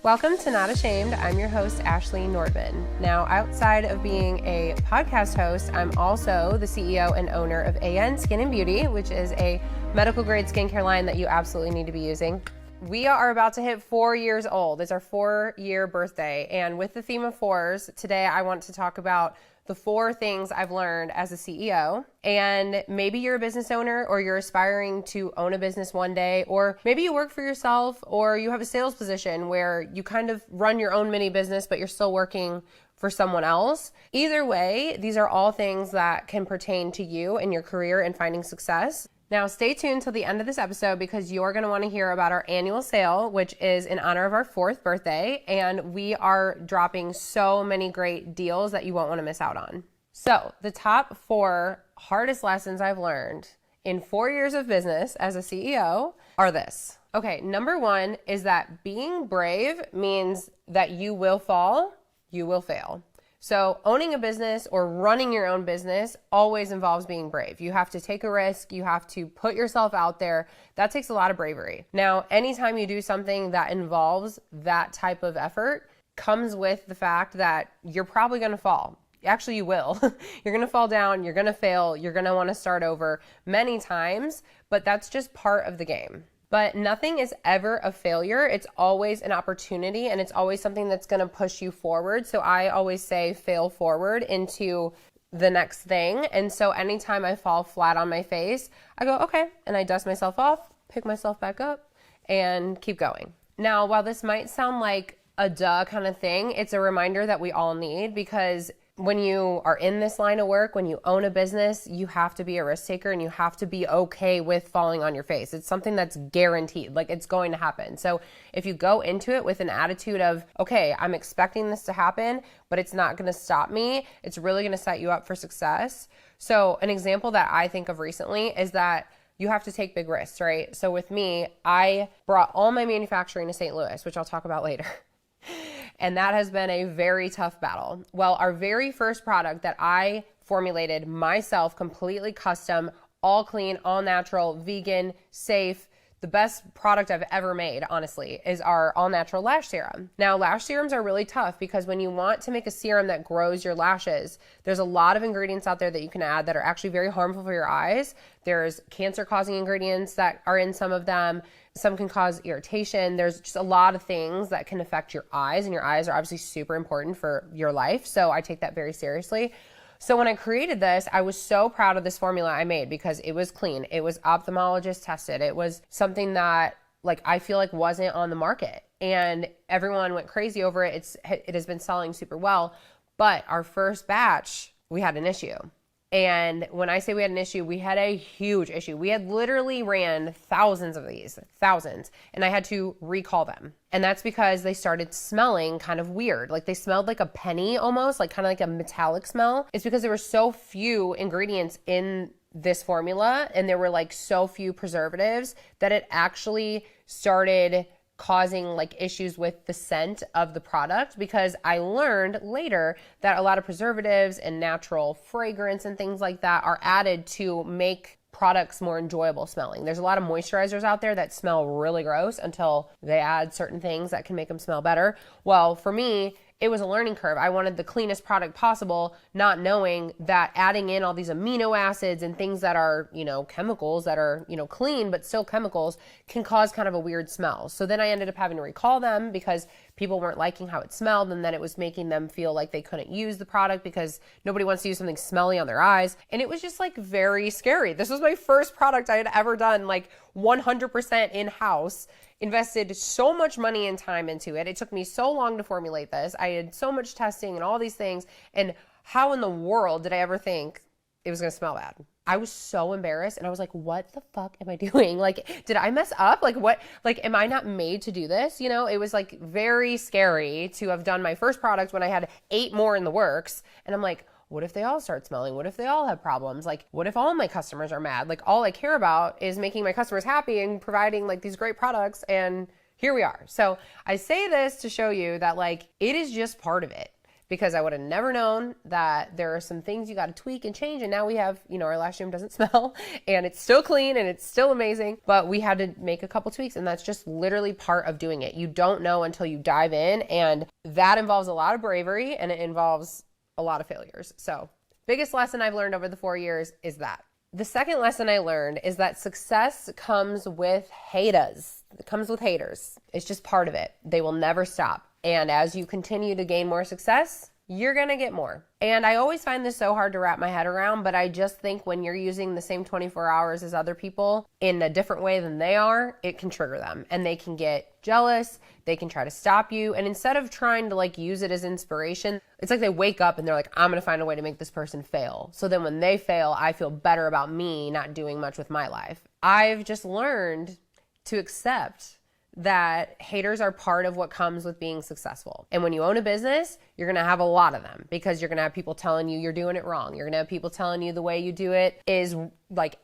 Welcome to Not Ashamed. I'm your host, Ashley Nordman. Now, outside of being a podcast host, I'm also the CEO and owner of ANSkin and Beauty, which is a medical grade skincare line that you absolutely need to be using. We are about to hit 4 years old. It's our 4-year birthday. And with the theme of fours, today I want to talk about the 4 things I've learned as a CEO. And maybe you're a business owner or you're aspiring to own a business one day, or maybe you work for yourself or you have a sales position where you kind of run your own mini business, but you're still working for someone else. Either way, these are all things that can pertain to you and your career and finding success. Now, stay tuned till the end of this episode because you're going to want to hear about our annual sale, which is in honor of our 4th birthday. And we are dropping so many great deals that you won't want to miss out on. So the top 4 hardest lessons I've learned in 4 years of business as a CEO are this. Okay, number 1 is that being brave means that you will fall, you will fail. So owning a business or running your own business always involves being brave. You have to take a risk. You have to put yourself out there. That takes a lot of bravery. Now, anytime you do something that involves that type of effort comes with the fact that you're probably going to fall. Actually, you will. You're going to fall down. You're going to fail. You're going to want to start over many times, but that's just part of the game. But nothing is ever a failure. It's always an opportunity and it's always something that's going to push you forward. So I always say fail forward into the next thing. And so anytime I fall flat on my face, I go, okay. And I dust myself off, pick myself back up and keep going. Now, while this might sound like a duh kind of thing, it's a reminder that we all need because when you are in this line of work, when you own a business, you have to be a risk taker and you have to be okay with falling on your face. It's something that's guaranteed, like it's going to happen. So if you go into it with an attitude of, okay, I'm expecting this to happen, but it's not going to stop me, it's really going to set you up for success. So an example that I think of recently is that you have to take big risks, right? So with me, I brought all my manufacturing to St. Louis, which I'll talk about later. And that has been a very tough battle. Well, our very first product that I formulated myself, completely custom, all clean, all natural, vegan, safe, the best product I've ever made, honestly, is our all-natural lash serum. Now, lash serums are really tough because when you want to make a serum that grows your lashes, there's a lot of ingredients out there that you can add that are actually very harmful for your eyes. There's cancer-causing ingredients that are in some of them. Some can cause irritation. There's just a lot of things that can affect your eyes, and your eyes are obviously super important for your life, so I take that very seriously. So when I created this, I was so proud of this formula I made because it was clean. It was ophthalmologist tested. It was something that I feel like wasn't on the market and everyone went crazy over it. It has been selling super well, but our first batch, we had an issue. And when I say we had an issue, we had a huge issue. We had literally ran thousands of these, and I had to recall them. And that's because they started smelling kind of weird. Like they smelled like a penny almost, like kind of like a metallic smell. It's because there were so few ingredients in this formula and there were like so few preservatives that it actually started causing like issues with the scent of the product, because I learned later that a lot of preservatives and natural fragrance and things like that are added to make products more enjoyable smelling. There's a lot of moisturizers out there that smell really gross until they add certain things that can make them smell better. Well, for me, it was a learning curve. I wanted the cleanest product possible, not knowing that adding in all these amino acids and things that are, chemicals that are, clean, but still chemicals can cause kind of a weird smell. So then I ended up having to recall them because people weren't liking how it smelled. And then it was making them feel like they couldn't use the product because nobody wants to use something smelly on their eyes. And it was just like very scary. This was my first product I had ever done, like 100% in-house. Invested so much money and time into it. It took me so long to formulate this. I had so much testing and all these things. And how in the world did I ever think it was going to smell bad? I was so embarrassed and I was like, what the fuck am I doing? Like, did I mess up? Like, what? Like, am I not made to do this? It was like very scary to have done my first product when I had 8 more in the works. And I'm like, what if they all start smelling? What if they all have problems? Like, what if all my customers are mad? Like, all I care about is making my customers happy and providing like these great products. And here we are. So I say this to show you that like, it is just part of it. because I would have never known that there are some things you got to tweak and change. And now we have, our lash room doesn't smell and it's still clean and it's still amazing, but we had to make a couple tweaks, and that's just literally part of doing it. You don't know until you dive in, and that involves a lot of bravery and it involves a lot of failures. So biggest lesson I've learned over the 4 years is that. The second lesson I learned is that success comes with haters. It comes with haters. It's just part of it. They will never stop. And as you continue to gain more success, you're going to get more. And I always find this so hard to wrap my head around, but I just think when you're using the same 24 hours as other people in a different way than they are, it can trigger them and they can get jealous. They can try to stop you. And instead of trying to use it as inspiration, it's like they wake up and they're like, I'm going to find a way to make this person fail. So then when they fail, I feel better about me not doing much with my life. I've just learned to accept that haters are part of what comes with being successful. And when you own a business, you're going to have a lot of them, because you're going to have people telling you you're doing it wrong. You're going to have people telling you the way you do it is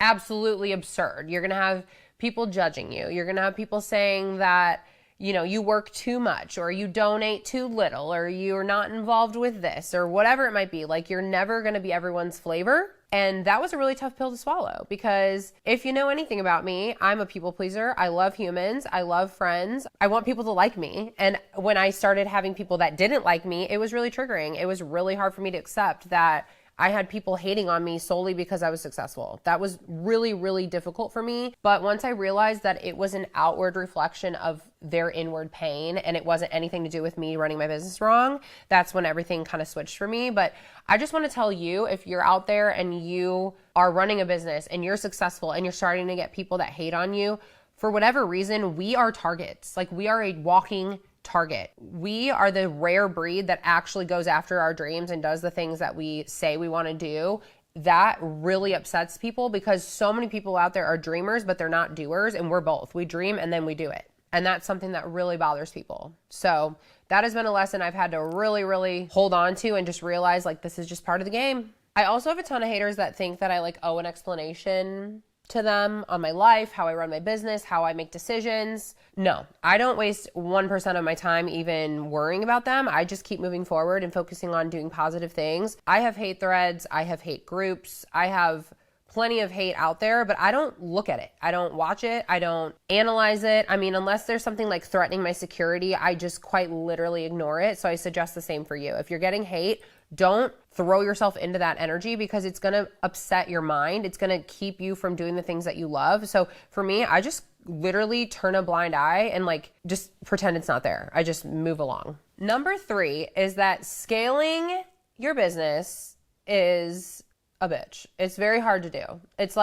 absolutely absurd. You're going to have people judging you. You're going to have people saying that, you work too much, or you donate too little, or you're not involved with this, or whatever it might be. You're never going to be everyone's flavor. And that was a really tough pill to swallow, because if you know anything about me, I'm a people pleaser. I love humans. I love friends. I want people to like me. And when I started having people that didn't like me, it was really triggering. It was really hard for me to accept that I had people hating on me solely because I was successful. That was really, really difficult for me. But once I realized that it was an outward reflection of their inward pain and it wasn't anything to do with me running my business wrong, that's when everything kind of switched for me. But I just want to tell you, if you're out there and you are running a business and you're successful and you're starting to get people that hate on you, for whatever reason, we are targets. We are a walking target. We are the rare breed that actually goes after our dreams and does the things that we say we want to do. That really upsets people, because so many people out there are dreamers, but they're not doers. And we're both. We dream and then we do it. And that's something that really bothers people. So that has been a lesson I've had to really, really hold on to, and just realize this is just part of the game. I also have a ton of haters that think that I owe an explanation to them on my life, how I run my business, how I make decisions. No, I don't waste 1% of my time even worrying about them. I just keep moving forward and focusing on doing positive things. I have hate threads. I have hate groups. I have plenty of hate out there, but I don't look at it. I don't watch it. I don't analyze it. I mean, unless there's something threatening my security, I just quite literally ignore it. So I suggest the same for you. If you're getting hate, don't throw yourself into that energy, because it's going to upset your mind. It's going to keep you from doing the things that you love. So for me, I just literally turn a blind eye and just pretend it's not there. I just move along. Number 3 is that scaling your business is a bitch. It's very hard to do. It's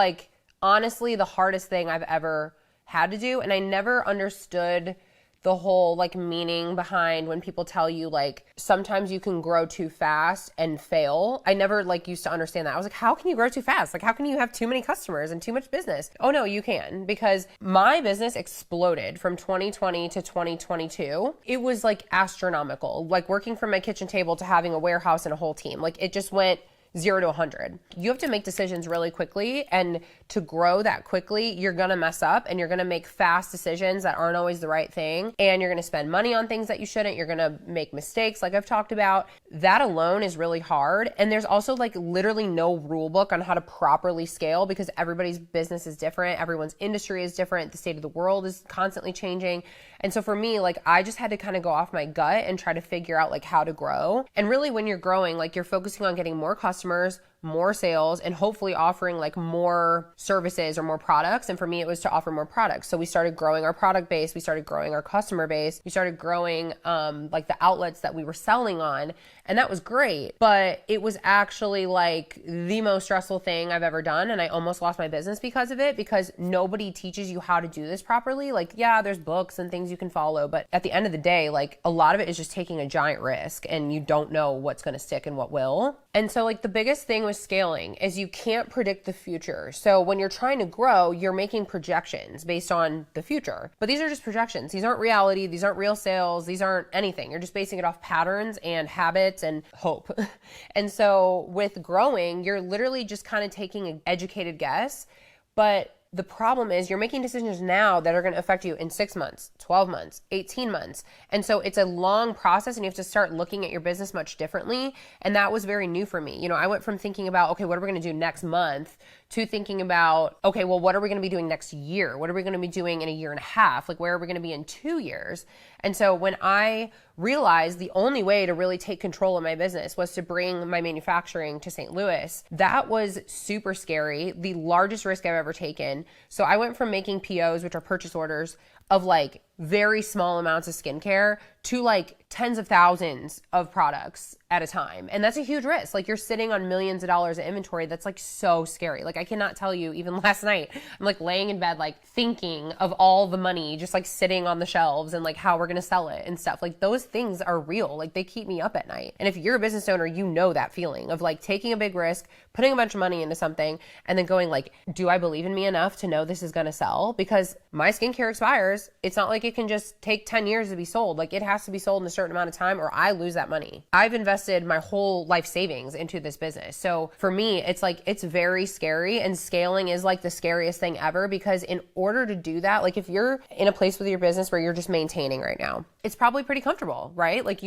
honestly the hardest thing I've ever had to do. And I never understood the whole meaning behind when people tell you sometimes you can grow too fast and fail. I never used to understand that. I was how can you grow too fast? How can you have too many customers and too much business? Oh no, you can, because my business exploded from 2020 to 2022. It was astronomical. Working from my kitchen table to having a warehouse and a whole team. It just went 0 to 100. You have to make decisions really quickly, and to grow that quickly, you're going to mess up and you're going to make fast decisions that aren't always the right thing, and you're going to spend money on things that you shouldn't. You're going to make mistakes like I've talked about. That alone is really hard, and there's also literally no rule book on how to properly scale, because everybody's business is different. Everyone's industry is different. The state of the world is constantly changing. And so for me, I just had to kind of go off my gut and try to figure out how to grow. And really, when you're growing, you're focusing on getting more customers, more sales, and hopefully offering more services or more products. And for me, it was to offer more products. So we started growing our product base. We started growing our customer base. We started growing the outlets that we were selling on. And that was great. But it was actually the most stressful thing I've ever done. And I almost lost my business because of it, because nobody teaches you how to do this properly. Yeah, there's books and things you can follow. But at the end of the day, a lot of it is just taking a giant risk, and you don't know what's going to stick and what will. And so the biggest thing with scaling is you can't predict the future. So when you're trying to grow, you're making projections based on the future. But these are just projections. These aren't reality. These aren't real sales. These aren't anything. You're just basing it off patterns and habits and hope. And so with growing, you're literally just kind of taking an educated guess. But the problem is you're making decisions now that are going to affect you in 6 months, 12 months, 18 months. And so it's a long process and you have to start looking at your business much differently. And that was very new for me. I went from thinking about, okay, what are we going to do next month to thinking about, okay, well, what are we going to be doing next year? What are we going to be doing in a year and a half? Like, where are we going to be in 2 years? And so when I realized the only way to really take control of my business was to bring my manufacturing to St. Louis, that was super scary, the largest risk I've ever taken. So I went from making POs, which are purchase orders, of like very small amounts of skincare to like tens of thousands of products at a time. And that's a huge risk. Like, you're sitting on millions of dollars of inventory. That's like so scary. Like, I cannot tell you, even last night, I'm like laying in bed, like thinking of all the money just like sitting on the shelves and like how we're going to sell it and stuff. Like, those things are real. Like, they keep me up at night. And if you're a business owner, you know that feeling of like taking a big risk, putting a bunch of money into something, and then going like, do I believe in me enough to know this is going to sell? Because my skincare expires. It's not like it can just take 10 years to be sold. Like, it has to be sold in a certain amount of time or I lose that money. I've invested my whole life savings into this business. So for me, it's like, it's very scary, and scaling is like the scariest thing ever, because in order to do that, like if you're in a place with your business where you're just maintaining right now, it's probably pretty comfortable, right? Like,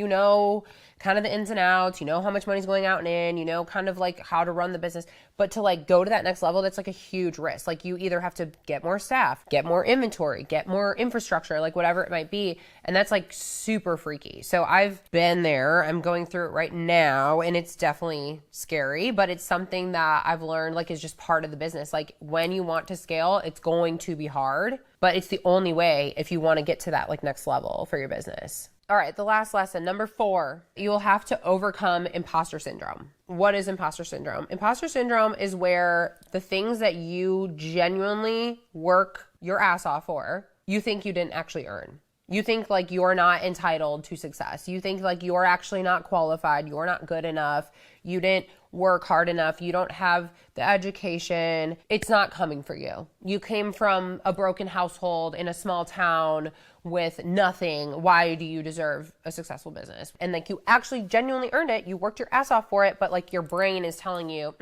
kind of the ins and outs, how much money's going out and in, kind of like how to run the business. But to like go to that next level, that's like a huge risk. Like, you either have to get more staff, get more inventory, get more infrastructure, like whatever it might be. And that's like super freaky. So I've been there. I'm going through it right now, and it's definitely scary, but it's something that I've learned like is just part of the business. Like, when you want to scale, it's going to be hard, but it's the only way if you want to get to that like next level for your business. All right, the last lesson, number 4, you'll have to overcome imposter syndrome. What is imposter syndrome? Imposter syndrome is where the things that you genuinely work your ass off for, you think you didn't actually earn. You think like you're not entitled to success. You think like you're actually not qualified. You're not good enough. You didn't work hard enough. You don't have the education. It's not coming for you. You came from a broken household in a small town with nothing. Why do you deserve a successful business? And like, you actually genuinely earned it. You worked your ass off for it, but like your brain is telling you,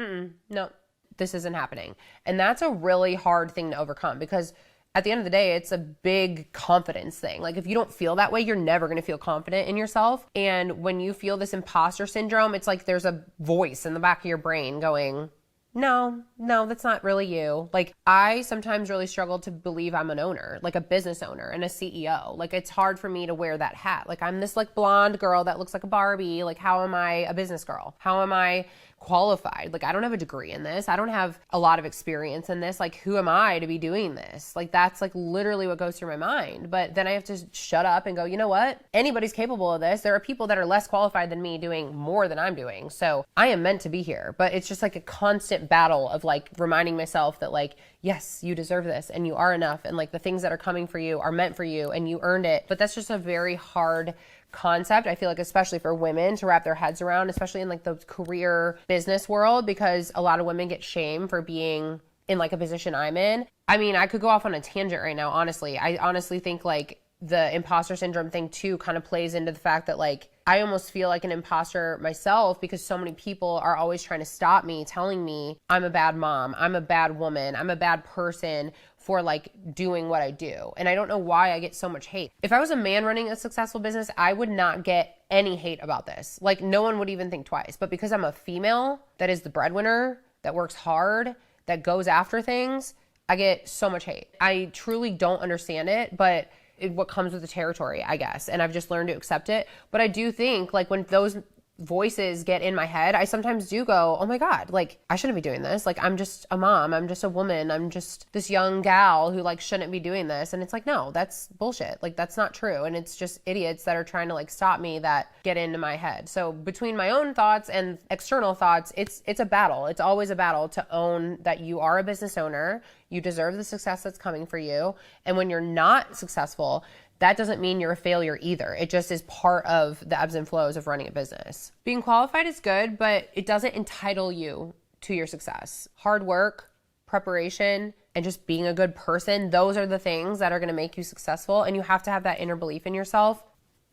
no, this isn't happening. And that's a really hard thing to overcome, because at the end of the day, it's a big confidence thing. Like, if you don't feel that way, you're never going to feel confident in yourself. And when you feel this imposter syndrome, it's like there's a voice in the back of your brain going, no, that's not really you. Like, I sometimes really struggle to believe I'm an owner, like a business owner and a CEO. Like, it's hard for me to wear that hat. Like, I'm this like blonde girl that looks like a Barbie. Like, how am I a business girl? How am I qualified? Like, I don't have a degree in this. I don't have a lot of experience in this. Like, who am I to be doing this? Like, that's like literally what goes through my mind. But then I have to shut up and go, you know what? Anybody's capable of this. There are people that are less qualified than me doing more than I'm doing. So I am meant to be here. But it's just like a constant battle of like reminding myself that like, yes, you deserve this and you are enough. And like, the things that are coming for you are meant for you and you earned it. But that's just a very hard concept, I feel like, especially for women to wrap their heads around, especially in like the career business world, because a lot of women get shamed for being in like a position I'm in. I mean, I could go off on a tangent right now, honestly. I honestly think like the imposter syndrome thing too kind of plays into the fact that like I almost feel like an imposter myself, because so many people are always trying to stop me, telling me I'm a bad mom, I'm a bad woman, I'm a bad person for like doing what I do. And I don't know why I get so much hate. If I was a man running a successful business, I would not get any hate about this. Like, no one would even think twice. But because I'm a female that is the breadwinner, that works hard, that goes after things, I get so much hate. I truly don't understand it, but what comes with the territory, I guess. And I've just learned to accept it. But I do think like when those voices get in my head, I sometimes do go, oh my God, like I shouldn't be doing this. Like, I'm just a mom. I'm just a woman. I'm just this young gal who like shouldn't be doing this. And it's like, no, that's bullshit. Like, that's not true. And it's just idiots that are trying to like stop me that get into my head. So between my own thoughts and external thoughts, it's a battle. It's always a battle to own that you are a business owner. You deserve the success that's coming for you. And when you're not successful, that doesn't mean you're a failure either. It just is part of the ebbs and flows of running a business. Being qualified is good, but it doesn't entitle you to your success. Hard work, preparation, and just being a good person, those are the things that are going to make you successful. And you have to have that inner belief in yourself.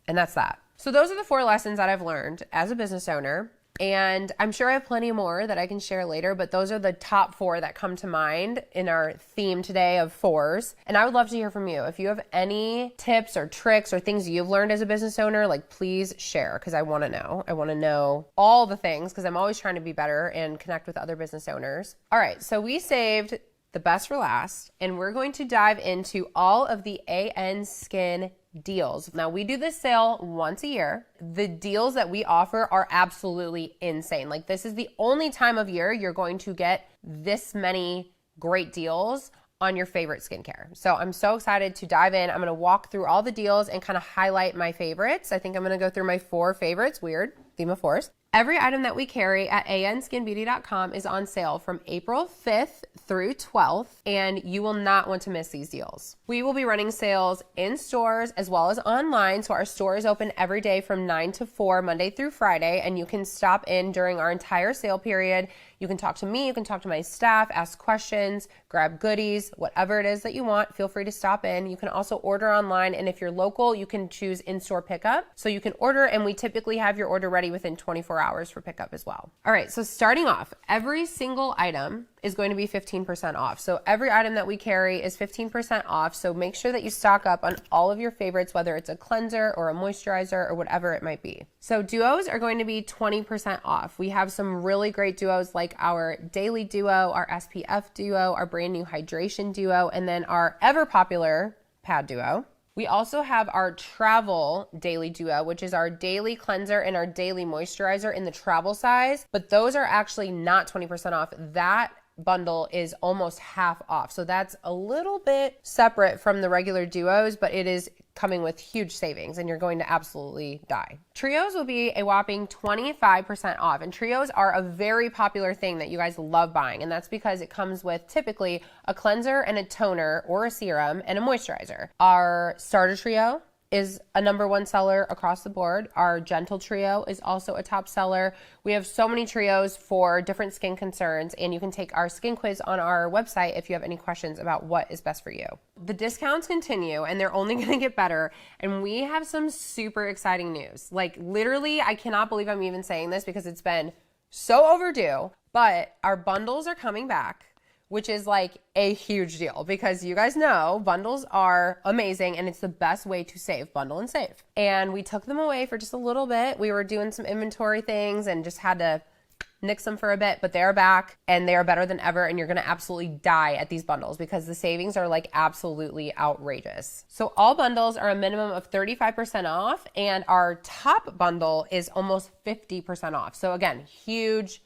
And that's that. So those are the 4 lessons that I've learned as a business owner. And I'm sure I have plenty more that I can share later, but those are the top 4 that come to mind in our theme today of 4s. And I would love to hear from you. If you have any tips or tricks or things you've learned as a business owner, like please share, because I want to know. I want to know all the things because I'm always trying to be better and connect with other business owners. All right, so we saved the best for last, and we're going to dive into all of the ANSkin deals. Now, we do this sale once a year. The deals that we offer are absolutely insane. Like, this is the only time of year you're going to get this many great deals on your favorite skincare. So I'm so excited to dive in. I'm going to walk through all the deals and kind of highlight my favorites. I think I'm going to go through my 4 favorites. Weird, theme of 4s. Every item that we carry at ANSkinBeauty.com is on sale from April 5th through 12th, and you will not want to miss these deals. We will be running sales in stores as well as online, so our store is open every day from 9 to 4, Monday through Friday, and you can stop in during our entire sale period. You can talk to me, you can talk to my staff, ask questions, grab goodies, whatever it is that you want, feel free to stop in. You can also order online, and if you're local, you can choose in-store pickup. So you can order, and we typically have your order ready within 24 hours for pickup as well. All right, so starting off, every single item is going to be 15% off. So every item that we carry is 15% off. So make sure that you stock up on all of your favorites, whether it's a cleanser or a moisturizer or whatever it might be. So duos are going to be 20% off. We have some really great duos like our Daily Duo, our SPF Duo, our brand new Hydration Duo, and then our ever popular Pad Duo. We also have our Travel Daily Duo, which is our daily cleanser and our daily moisturizer in the travel size, but those are actually not 20% off. That bundle is almost half off. So that's a little bit separate from the regular duos, but it is coming with huge savings and you're going to absolutely die. Trios will be a whopping 25% off, and trios are a very popular thing that you guys love buying, and that's because it comes with typically a cleanser and a toner or a serum and a moisturizer. Our starter trio is a #1 seller across the board. Our Gentle Trio is also a top seller. We have so many trios for different skin concerns, and you can take our skin quiz on our website if you have any questions about what is best for you. The discounts continue, and they're only gonna get better, and we have some super exciting news. Like, literally, I cannot believe I'm even saying this because it's been so overdue, but our bundles are coming back, which is like a huge deal because you guys know bundles are amazing and it's the best way to save. Bundle and save. And we took them away for just a little bit. We were doing some inventory things and just had to nix them for a bit, but they're back and they are better than ever, and you're gonna absolutely die at these bundles because the savings are like absolutely outrageous. So all bundles are a minimum of 35% off, and our top bundle is almost 50% off. So again, huge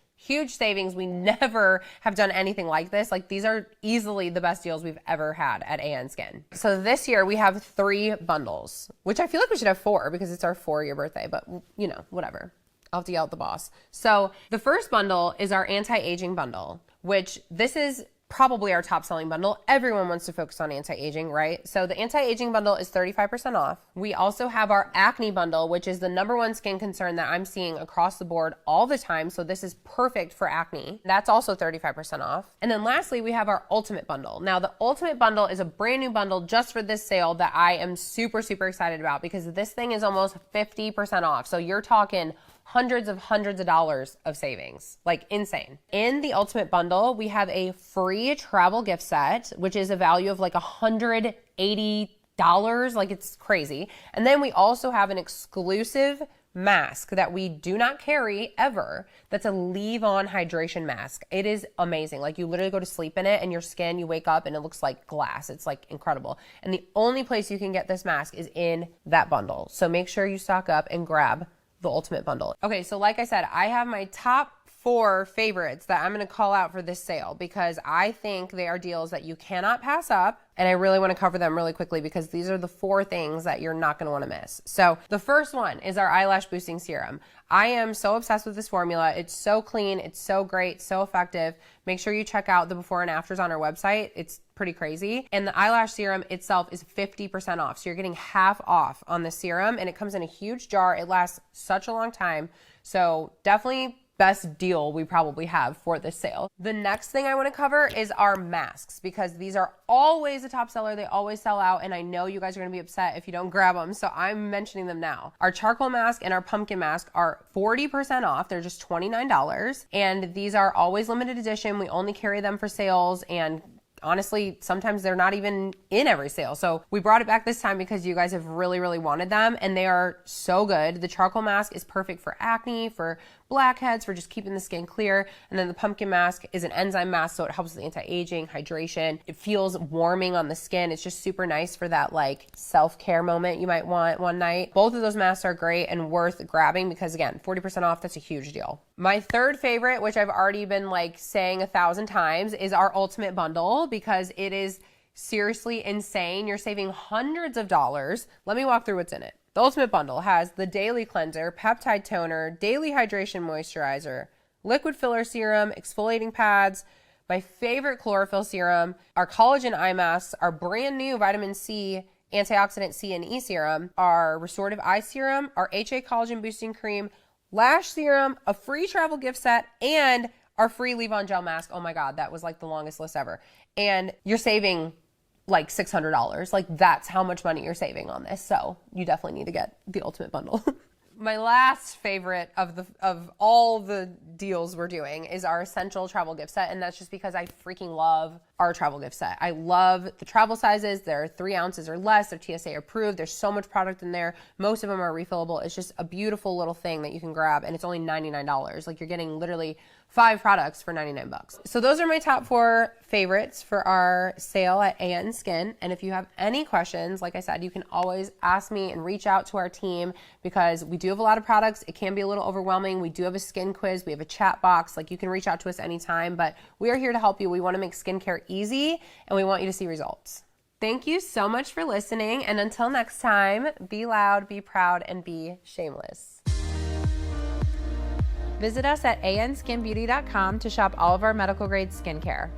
savings. We never have done anything like this. Like, these are easily the best deals we've ever had at ANSkin. So this year we have 3 bundles, which I feel like we should have 4 because it's our 4-year birthday, but you know, whatever. I'll have to yell at the boss. So the first bundle is our anti-aging bundle, which this is probably our top selling bundle. Everyone wants to focus on anti-aging, right? So the anti-aging bundle is 35% off. We also have our acne bundle, which is the #1 skin concern that I'm seeing across the board all the time. So this is perfect for acne. That's also 35% off. And then lastly, we have our ultimate bundle. Now the ultimate bundle is a brand new bundle just for this sale that I am super excited about because this thing is almost 50% off. So you're talking hundreds of dollars of savings, like insane. In the ultimate bundle, we have a free travel gift set, which is a value of like $180, like it's crazy. And then we also have an exclusive mask that we do not carry ever. That's a leave-on hydration mask. It is amazing. Like, you literally go to sleep in it and your skin, you wake up and it looks like glass. It's like incredible. And the only place you can get this mask is in that bundle. So make sure you stock up and grab the ultimate bundle. Okay, so like I said, I have my top 4 favorites that I'm gonna call out for this sale because I think they are deals that you cannot pass up, and I really wanna cover them really quickly because these are the 4 things that you're not gonna wanna miss. So the first one is our eyelash boosting serum. I am so obsessed with this formula. It's so clean, it's so great, so effective. Make sure you check out the before and afters on our website. It's pretty crazy. And the eyelash serum itself is 50% off. So you're getting half off on the serum, and it comes in a huge jar. It lasts such a long time. So definitely best deal we probably have for this sale. The next thing I want to cover is our masks, because these are always a top seller. They always sell out, and I know you guys are going to be upset if you don't grab them, so I'm mentioning them now. Our charcoal mask and our pumpkin mask are 40% off. They're just $29, and these are always limited edition. We only carry them for sales, and honestly, sometimes they're not even in every sale. So we brought it back this time because you guys have really, really wanted them, and they are so good. The charcoal mask is perfect for acne, for blackheads, for just keeping the skin clear. And then the pumpkin mask is an enzyme mask, so it helps with anti-aging, hydration. It feels warming on the skin. It's just super nice for that like self-care moment you might want one night. Both of those masks are great and worth grabbing because, again, 40% off, that's a huge deal. My third favorite, which I've already been like saying 1,000 times, is our ultimate bundle, because it is seriously insane. You're saving hundreds of dollars. Let me walk through what's in it. The ultimate bundle has the daily cleanser, peptide toner, daily hydration moisturizer, liquid filler serum, exfoliating pads, my favorite chlorophyll serum, our collagen eye masks, our brand new vitamin C, antioxidant C and E serum, our restorative eye serum, our HA collagen boosting cream, lash serum, a free travel gift set, and our free leave-on gel mask. Oh my God, that was like the longest list ever. And you're saving like $600. Like, that's how much money you're saving on this. So you definitely need to get the ultimate bundle. My last favorite of all the deals we're doing is our essential travel gift set. And that's just because I freaking love our travel gift set. I love the travel sizes. They're 3 ounces or less. They're TSA approved. There's so much product in there. Most of them are refillable. It's just a beautiful little thing that you can grab, and it's only $99. Like, you're getting literally 5 products for 99 bucks. So those are my top 4 favorites for our sale at ANSkin. And if you have any questions, like I said, you can always ask me and reach out to our team, because we do have a lot of products. It can be a little overwhelming. We do have a skin quiz. We have a chat box. Like, you can reach out to us anytime, but we are here to help you. We want to make skincare easy, and we want you to see results. Thank you so much for listening. And until next time, be loud, be proud, and be shameless. Visit us at anskinbeauty.com to shop all of our medical grade skincare.